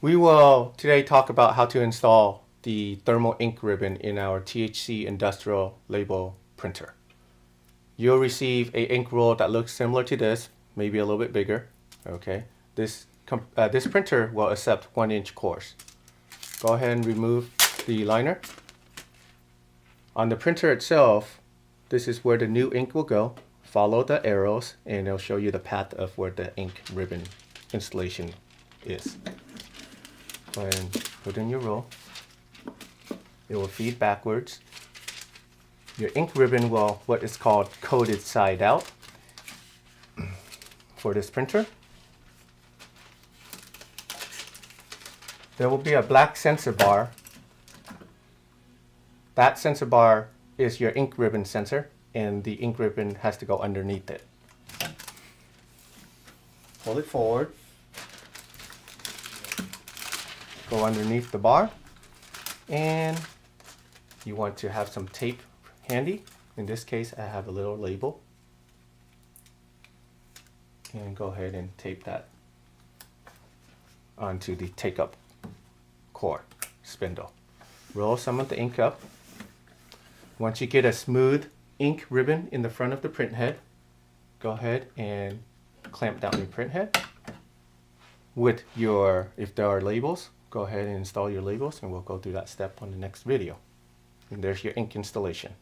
We will today talk about how to install the thermal ink ribbon in our THC Industrial Label printer. You'll receive a ink roll that looks similar to this, maybe a little bit bigger. Okay, this printer will accept 1-inch cores. Go ahead and remove the liner. On the printer itself, this is where the new ink will go. Follow the arrows and it'll show you the path of where the ink ribbon installation is. Go ahead and put in your roll. It will feed backwards. Your ink ribbon will what is called coated side out for this printer. There will be a black sensor bar. That sensor bar is your ink ribbon sensor, and the ink ribbon has to go underneath it. Pull it forward. Go underneath the bar, and you want to have some tape handy. In this case, I have a little label. And go ahead and tape that onto the take-up core spindle. Roll some of the ink up. Once you get a smooth ink ribbon in the front of the print head, go ahead and clamp down your print head. With your, if there are labels, go ahead and install your labels, and we'll go through that step on the next video. And there's your ink installation.